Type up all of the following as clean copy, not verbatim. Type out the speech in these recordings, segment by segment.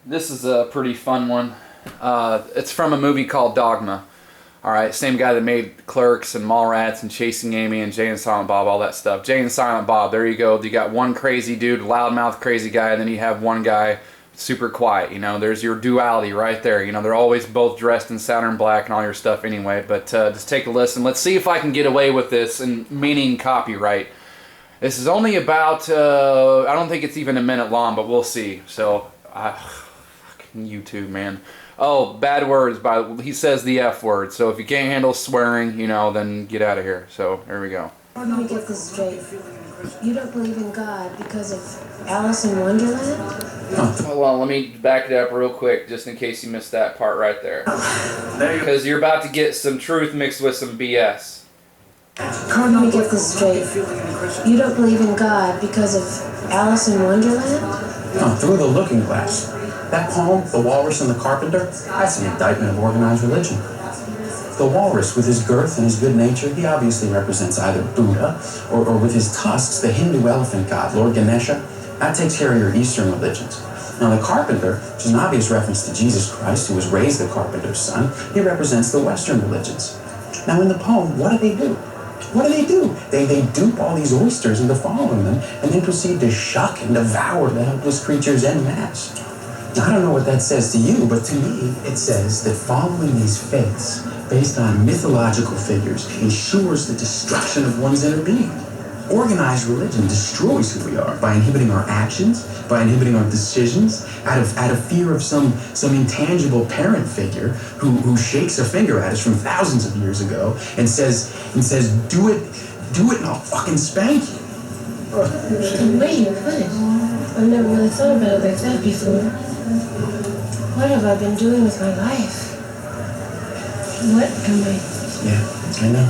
This is a pretty fun one. It's from a movie called Dogma. Alright, same guy that made Clerks and Mallrats and Chasing Amy and Jay and Silent Bob, all that stuff. Jay and Silent Bob, there you go. You got one crazy dude, loudmouth crazy guy, and then you have one guy super quiet. You know, there's your duality right there. You know, they're always both dressed in Saturn black and all your stuff anyway. But just take a listen. Let's see if I can get away with this, and meaning copyright. This is only about, I don't think it's even a minute long, but we'll see. So, fucking YouTube, man. Oh, bad words, he says the F word. So if you can't handle swearing, you know, then get out of here. So, here we go. Let me get this straight. You don't believe in God because of Alice in Wonderland? Hold on, let me back it up real quick, just in case you missed that part right there. Because you're about to get some truth mixed with some BS. Let me get this straight. You don't believe in God because of Alice in Wonderland? No, through the looking glass. That poem, The Walrus and the Carpenter, that's an indictment of organized religion. The walrus, with his girth and his good nature, he obviously represents either Buddha or with his tusks, the Hindu elephant god, Lord Ganesha. That takes care of your Eastern religions. Now the carpenter, which is an obvious reference to Jesus Christ, who was raised the carpenter's son, he represents the Western religions. Now in the poem, what do? What do? They dupe all these oysters into following them and then proceed to shuck and devour the helpless creatures en masse. Now, I don't know what that says to you, but to me, it says that following these faiths based on mythological figures ensures the destruction of one's inner being. Organized religion destroys who we are by inhibiting our actions, by inhibiting our decisions, out of fear of some intangible parent figure who shakes a finger at us from thousands of years ago and says, do it, and I'll fucking spank you. The way you put it, I've never really thought about it like that before. What have I been doing with my life? What am I? Yeah, I know.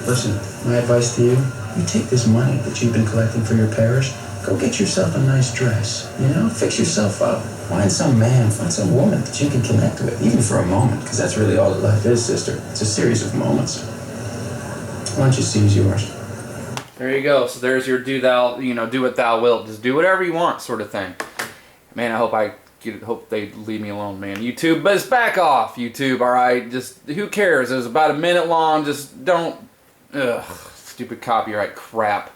Listen, my advice to you, you take this money that you've been collecting for your parish, go get yourself a nice dress, you know, fix yourself up. Find some man, find some woman that you can connect with, even for a moment, because that's really all that life is, sister. It's a series of moments. Why don't you seize yours? There you go. So there's your do what thou wilt. Just do whatever you want sort of thing. Man, I hope they leave me alone, man. YouTube, but it's back off, YouTube, alright? Just, who cares? It was about a minute long. Just don't, stupid copyright crap.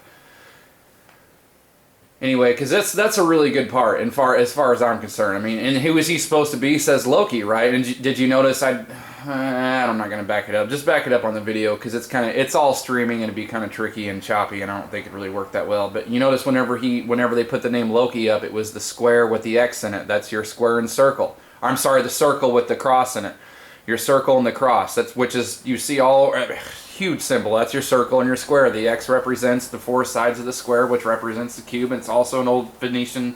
Anyway, because that's a really good part as far as I'm concerned. I mean, and who is he supposed to be? Says Loki, right? And did you notice I'm not going to back it up. Just back it up on the video, because it's all streaming and it'd be kind of tricky and choppy, and I don't think it really worked that well. But you notice whenever they put the name Loki up, it was the square with the X in it. That's your square and circle. I'm sorry, the circle with the cross in it. Your circle and the cross. You see all huge symbol. That's your circle and your square. The X represents the four sides of the square, which represents the cube, and it's also an old Phoenician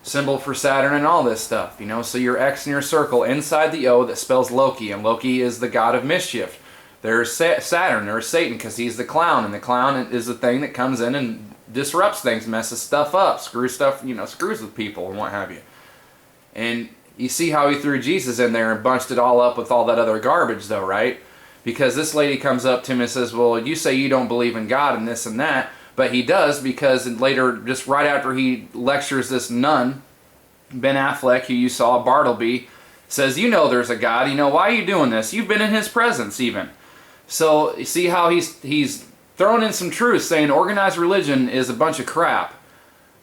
symbol for Saturn and all this stuff, you know. So your X and your circle inside the O that spells Loki, and Loki is the god of mischief. There's Saturn, there's Satan, because he's the clown, and the clown is the thing that comes in and disrupts things, messes stuff up, screws with people and what have you. And you see how he threw Jesus in there and bunched it all up with all that other garbage, though, right? Because this lady comes up to him and says, well, you say you don't believe in God and this and that, but he does, because later, just right after he lectures this nun, Ben Affleck, who you saw, Bartleby, says, you know there's a God, you know, why are you doing this? You've been in his presence even. So you see how he's throwing in some truth, saying organized religion is a bunch of crap.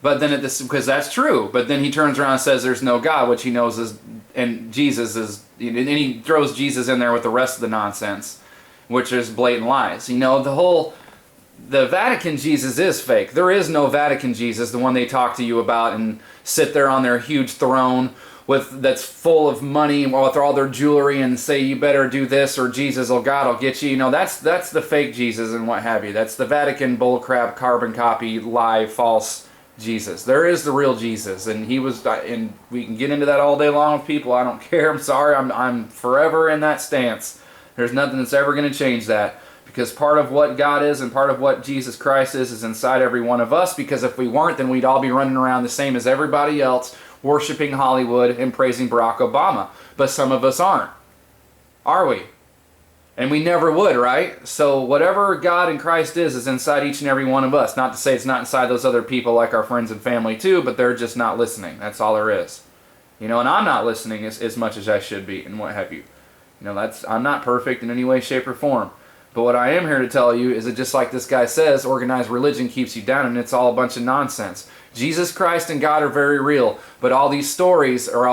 But then because that's true, but then he turns around and says there's no God, which he knows is, and Jesus is, and he throws Jesus in there with the rest of the nonsense, which is blatant lies. You know, the Vatican Jesus is fake. There is no Vatican Jesus, the one they talk to you about and sit there on their huge throne that's full of money with all their jewelry and say you better do this or Jesus or God will get you. You know, that's the fake Jesus and what have you. That's the Vatican bullcrap, carbon copy, lie, false Jesus. There is the real Jesus, and and we can get into that all day long with people. I don't care. I'm sorry. I'm forever in that stance. There's nothing that's ever going to change that. Because part of what God is and part of what Jesus Christ is inside every one of us. Because if we weren't, then we'd all be running around the same as everybody else, worshiping Hollywood and praising Barack Obama. But some of us aren't. Are we? And we never would, right? So whatever God in Christ is inside each and every one of us. Not to say it's not inside those other people like our friends and family too, but they're just not listening. That's all there is. You know, and I'm not listening as much as I should be and what have you. You know, I'm not perfect in any way, shape, or form. But what I am here to tell you is that just like this guy says, organized religion keeps you down, and it's all a bunch of nonsense. Jesus Christ and God are very real, but all these stories are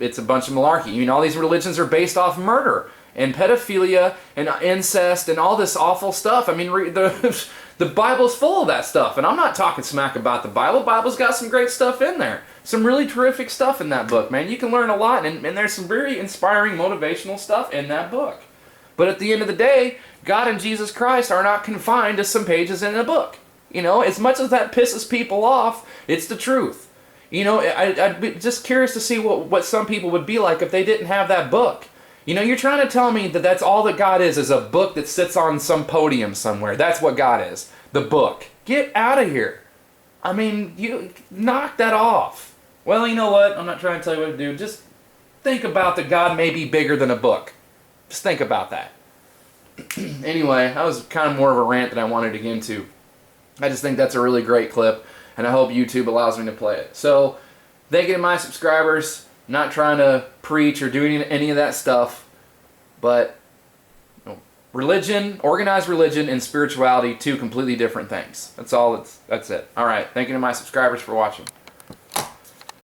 it's a bunch of malarkey. You know, all these religions are based off murder and pedophilia and incest and all this awful stuff. I mean, the Bible's full of that stuff, and I'm not talking smack about the Bible. The Bible's got some great stuff in there. Some really terrific stuff in that book, man. You can learn a lot, and there's some very inspiring, motivational stuff in that book. But at the end of the day, God and Jesus Christ are not confined to some pages in a book. You know, as much as that pisses people off, it's the truth. You know, I'd be just curious to see what some people would be like if they didn't have that book. You know, you're trying to tell me that that's all that God is a book that sits on some podium somewhere. That's what God is, the book. Get out of here. I mean, you knock that off. Well, you know what? I'm not trying to tell you what to do. Just think about that God may be bigger than a book. Just think about that. Anyway, that was kind of more of a rant than I wanted to get into. I just think that's a really great clip, and I hope YouTube allows me to play it. So, thank you to my subscribers. I'm not trying to preach or do any of that stuff, but religion, organized religion, and spirituality, two completely different things. That's all. That's it. All right. Thank you to my subscribers for watching.